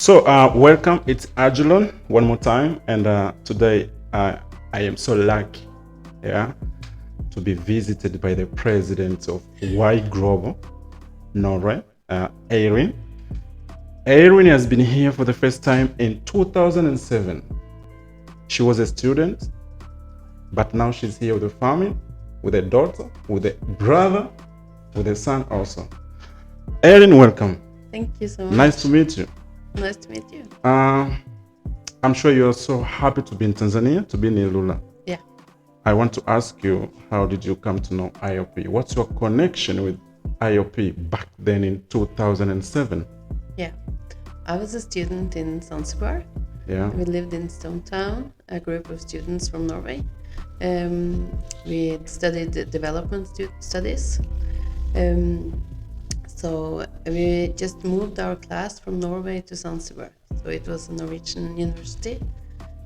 Welcome. It's Agilon one more time, and today I am so lucky, yeah, to be visited by the president of Y Global, Norway, Eirin. Eirin has been here for the first time in 2007. She was a student, but now she's here with a family, with a daughter, with a brother, with a son also. Eirin, welcome. Thank you so much. Nice to meet you. Nice to meet you. I'm sure you're so happy to be in Tanzania, to be in Ilula. Yeah. I want to ask you, how did you come to know IOP? What's your connection with IOP back then in 2007? Yeah. I was a student in Zanzibar. Yeah. We lived in Stone Town, a group of students from Norway. We studied development studies. So we just moved our class from Norway to Zanzibar. So it was a Norwegian university,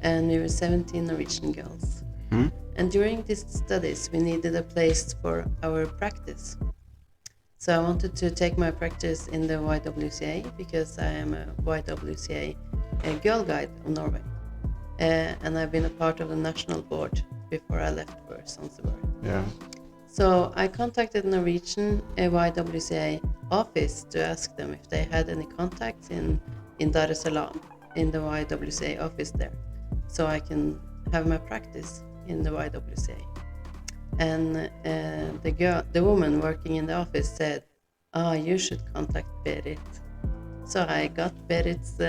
and we were 17 Norwegian girls. And during these studies, we needed a place for our practice. So I wanted to take my practice in the YWCA because I am a YWCA girl guide of Norway. And I've been a part of the national board before I left for Zanzibar. Yeah. So I contacted Norwegian YWCA office to ask them if they had any contacts in Dar es Salaam, in the YWCA office there, so I can have my practice in the YWCA. And the woman working in the office said, you should contact Berit. So I got Berit's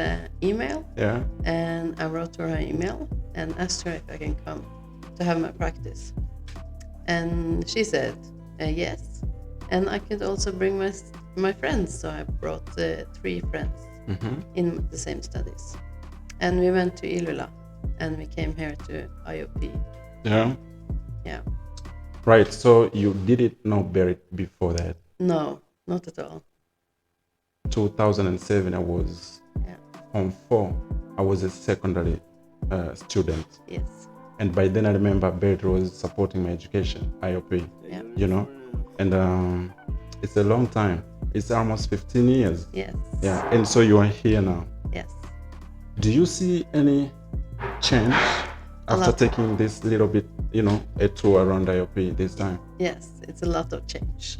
email, Yeah. and I wrote her email and asked her if I can come to have my practice. And she said yes, and I could also bring my friends. So I brought 3 friends in the same studies, and we went to Ilula, and we came here to IOP. Yeah. Yeah. Right. So you didn't know Berit before that? No, not at all. 2007, I was on 4. I was a secondary student. Yes. And by then I remember Berit was supporting my education, IOP, Yeah. you know? And it's a long time. It's almost 15 years. Yes. Yeah. And so you are here now. Yes. Do you see any change after taking this little bit, a tour around IOP this time? Yes, it's a lot of change.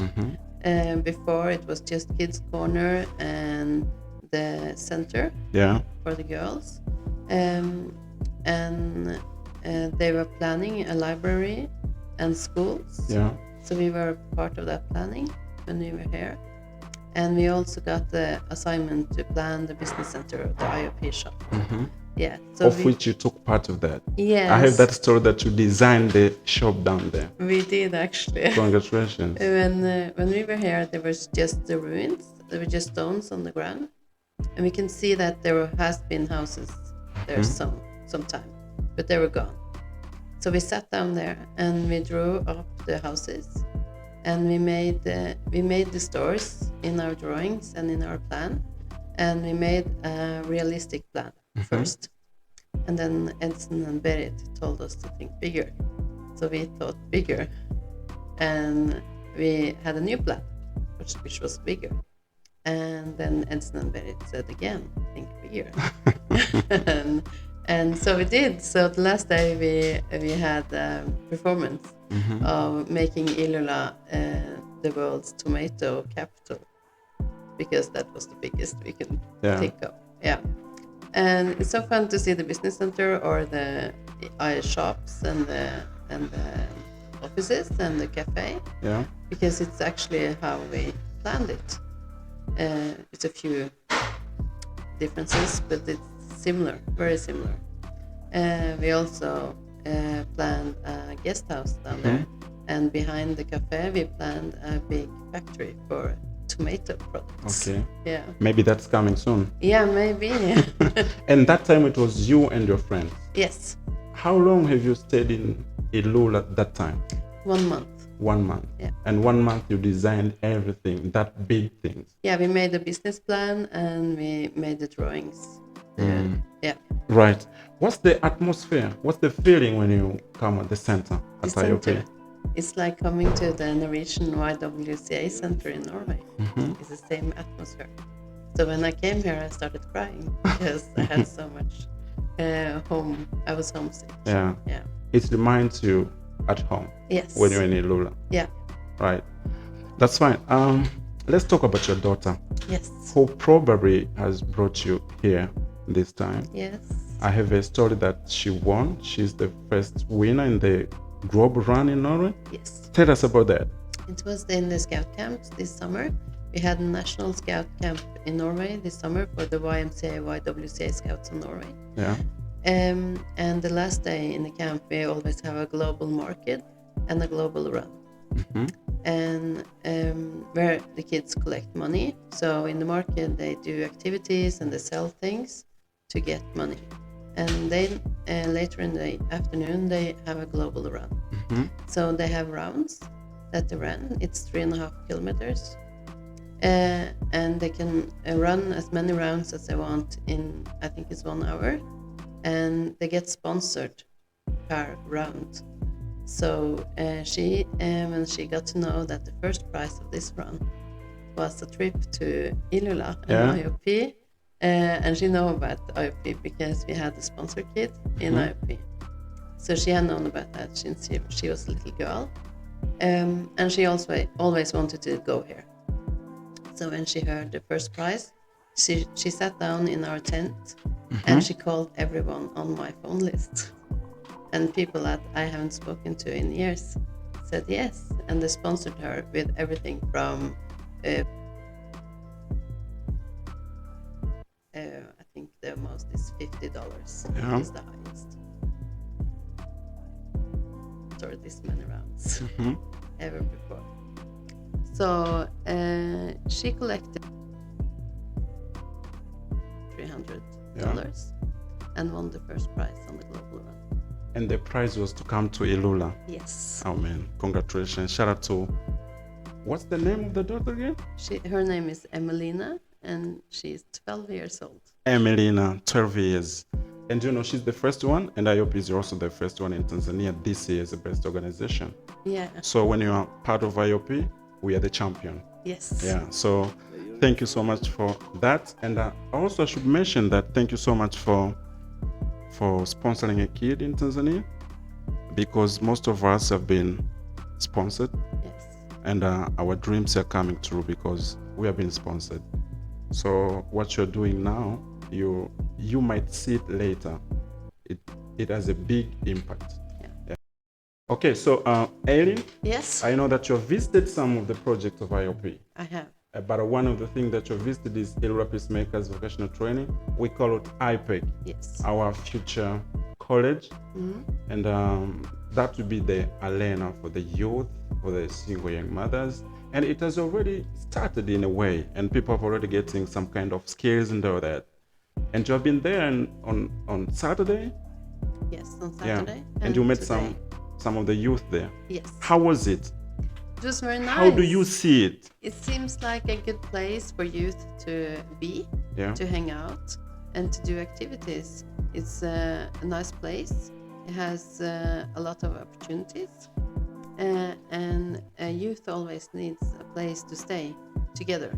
Before it was just Kids Corner and the center for the girls. And they were planning a library and schools. Yeah. So we were part of that planning when we were here. And we also got the assignment to plan the business center of the IOP shop. Yeah. So which you took part of that. Yes. I heard that story that you designed the shop down there. We did, actually. Congratulations. When we were here, there was just the ruins. There were just stones on the ground. And we can see that there has been houses there some time, but they were gone. So we sat down there and we drew up the houses, and we made the stores in our drawings and in our plan, and we made a realistic plan first. And then Edson and Berit told us to think bigger. So we thought bigger, and we had a new plan, which was bigger. And then Edson and Berit said again, think bigger. And so we did. So the last day we had a performance of making Ilula the world's tomato capital, because that was the biggest we can think of. Yeah. And it's so fun to see the business center or the shops and the offices and the cafe. Yeah. Because it's actually how we planned it. It's a few differences, but it's similar, very similar. We also planned a guest house down there, and behind the cafe we planned a big factory for tomato products. Okay. Yeah. Maybe that's coming soon. Yeah, maybe. And that time it was you and your friends. Yes. How long have you stayed in Ilula at that time? 1 month. 1 month. Yeah. And 1 month you designed everything, that big things. Yeah, we made a business plan and we made the drawings. Yeah. Right. What's the atmosphere? What's the feeling when you come at the center at IOP? It's like coming to the Norwegian YWCA center in Norway. It's the same atmosphere. So when I came here, I started crying because I had so much home. I was homesick. Yeah. Yeah. It reminds you at home Yes. when you're in Ilula. Yeah. Right. That's fine. Let's talk about your daughter, Yes. who probably has brought you here this time. Yes. I have a story that she won. She's the first winner in the Global Run in Norway. Yes. Tell us about that. It was in the scout camps this summer. We had a national scout camp in Norway this summer for the YMCA, YWCA Scouts of Norway. Yeah. And the last day in the camp, we always have a global market and a global run. Mm-hmm. And where the kids collect money. So in the market, they do activities and they sell things to get money. And then later in the afternoon, they have a global run. Mm-hmm. So they have rounds that they run. It's 3.5 kilometers. And they can run as many rounds as they want in, I think it's 1 hour. And they get sponsored per round. So when she got to know that the first prize of this run was a trip to Ilula and IOP, and she know about IOP because we had a sponsor kit in IOP. So she had known about that since she was a little girl, and she also always wanted to go here. So when she heard the first prize, she sat down in our tent and she called everyone on my phone list. And people that I haven't spoken to in years said yes, and they sponsored her with everything from, I think the most is $50 is the highest. For this many rounds ever before. So she collected $300 and won the first prize on the global run. And the prize was to come to Ilula. Yes. Oh man, congratulations. Shout out to, what's the name of the daughter again? Her name is Emelina, and she's 12 years old. Emelina, 12 years. And you know, she's the first one, and IOP is also the first one in Tanzania this year as the best organization. Yeah. So when you are part of IOP, we are the champion. Yes. Yeah, so thank you so much for that. And also I should mention that thank you so much for sponsoring a kid in Tanzania, because most of us have been sponsored. Yes. And our dreams are coming true because we have been sponsored. So what you're doing now, you might see it later. It has a big impact. Yeah. Okay, so Eirin, Yes. I know that you have visited some of the projects of IOP. I have. But one of the things that you visited is Ilula Peacemakers Vocational Training. We call it IPEC, Yes. our future college. And that will be the arena for the youth, for the single young mothers. And it has already started in a way, and people have already getting some kind of skills and all that. And you have been there on Saturday? Yes, on Saturday. Yeah. And you met today. some of the youth there. Yes. How was it? It was very nice. How do you see it? It seems like a good place for youth to be, to hang out, and to do activities. It's a nice place. It has a lot of opportunities, and youth always needs a place to stay together.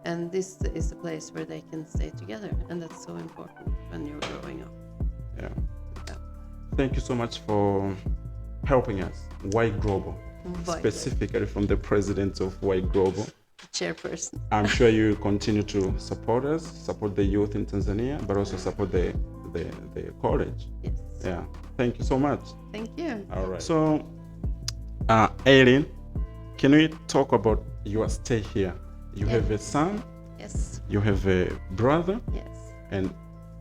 And this is a place where they can stay together, and that's so important when you're growing up. Yeah. Thank you so much for helping us. White Global. Specifically from the president of White Global. Chairperson. I'm sure you continue to support us, support the youth in Tanzania, but also support the college. Yes. Yeah. Thank you so much. Thank you. All right. So, Eirin, can we talk about your stay here? You have a son. Yes. You have a brother. Yes. And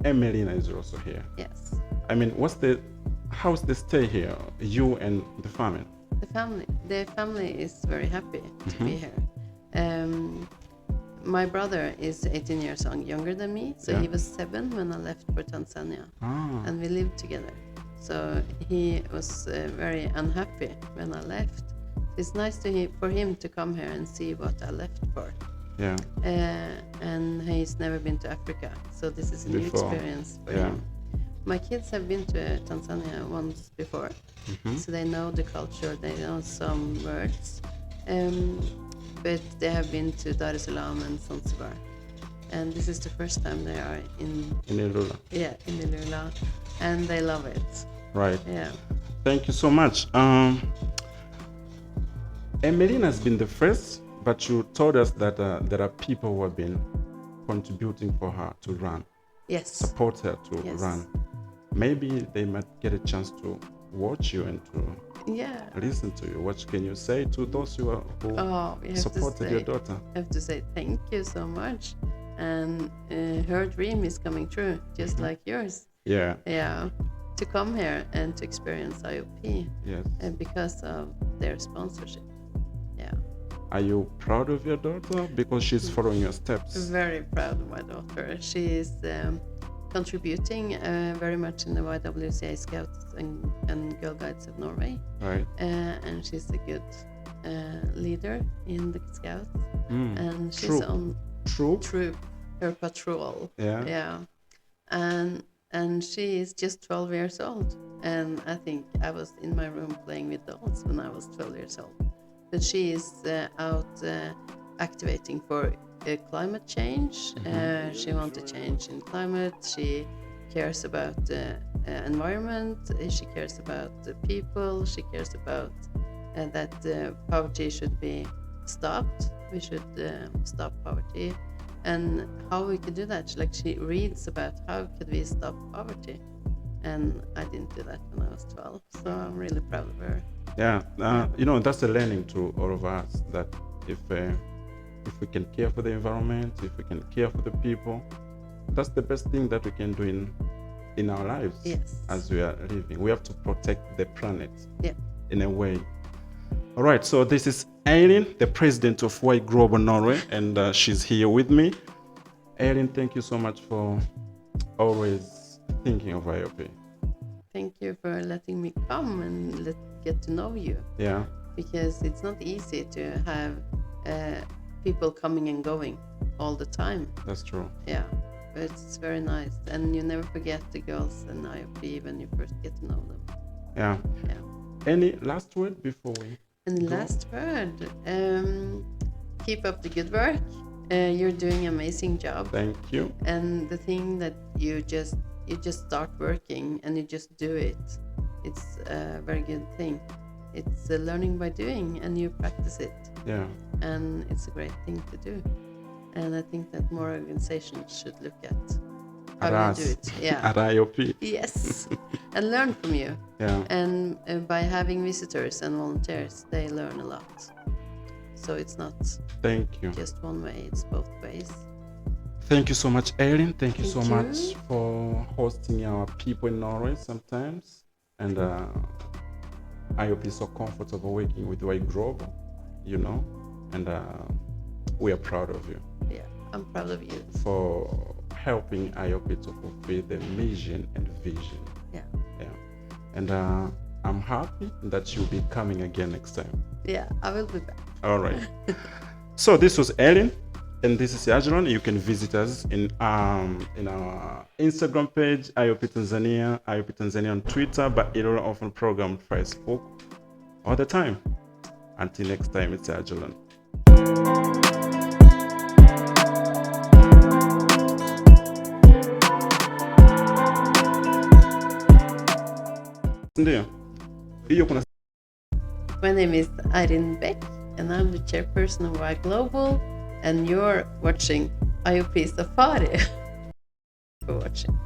Emelina is also here. Yes. I mean, how's the stay here? You and the family. The family is very happy to be here. My brother is 18 years younger than me, so he was 7 when I left for Tanzania, and we lived together. So he was very unhappy when I left. It's nice for him to come here and see what I left for. Yeah. And he's never been to Africa, so this is a new experience for him. My kids have been to Tanzania once before, so they know the culture, they know some words, but they have been to Dar es Salaam and Zanzibar. and this is the first time they are in Ilula. in Ilula, and they love it. Right. Yeah. Thank you so much. Emelina has been the first, but you told us that there are people who have been contributing for her to run, Yes. support her to Yes. run. Maybe they might get a chance to watch you and to Yeah. listen to you. What can you say to those who We have supported to say, your daughter? I have to say thank you so much, and her dream is coming true, just like yours. Yeah. Yeah, to come here and to experience IOP, Yes. and because of their sponsorship. Yeah, Are you proud of your daughter because she's following your steps? very proud of my daughter. She is contributing very much in the YWCA Scouts and Girl Guides of Norway, Right. and she's a good leader in the Scouts, and she's Troop. on troop, her patrol. Yeah. Yeah, and she is just 12 years old, and I think I was in my room playing with dolls when I was 12 years old. But she is out activating for climate change. She wants to change in climate. She cares about the environment. She cares about the people. She cares about that poverty should be stopped. We should stop poverty, and how we could do that. Like, she reads about how could we stop poverty, and I didn't do that when I was 12. So I'm really proud of her. Yeah, that's a learning to all of us, that if we can care for the environment, if we can care for the people, that's the best thing that we can do in our lives. Yes. As we are living. We have to protect the planet. Yeah. In a way. All right, so this is Eirin, the president of White Global Norway, and she's here with me. Eirin, thank you so much for always thinking of IOP. Thank you for letting me come and get to know you. Yeah. Because it's not easy to have people coming and going all the time. That's true. Yeah, but it's very nice, and you never forget the girls in IOP when you first get to know them. Yeah. Yeah. Any last word before we? And last word, keep up the good work. You're doing an amazing job. Thank you. And the thing that you just start working and you just do it. It's a very good thing. It's learning by doing, and you practice it. Yeah. And it's a great thing to do. And I think that more organizations should look at how you do it. Yeah. At IOP. Yes. And learn from you. Yeah. And by having visitors and volunteers, they learn a lot. So it's not Thank you. just one way, it's both ways. Thank you so much, Eirin. Thank you so Thank you. much for hosting our people in Norway sometimes. And IOP is so comfortable working with White Global, and we are proud of you Yeah, I'm proud of you. for helping IOP to fulfill the mission and vision. Yeah. Yeah. And I'm happy that you'll be coming again next time. Yeah, I will be back. All right. So this was Eirin, and this is Yajiron. You can visit us in our Instagram page, IOP Tanzania on Twitter, but Ilora Often Program Facebook all the time. Until next time, it's Yajiron. My name is Eirin Bekk, and I'm the chairperson of White Global, and you're watching IOP Safari. For watching.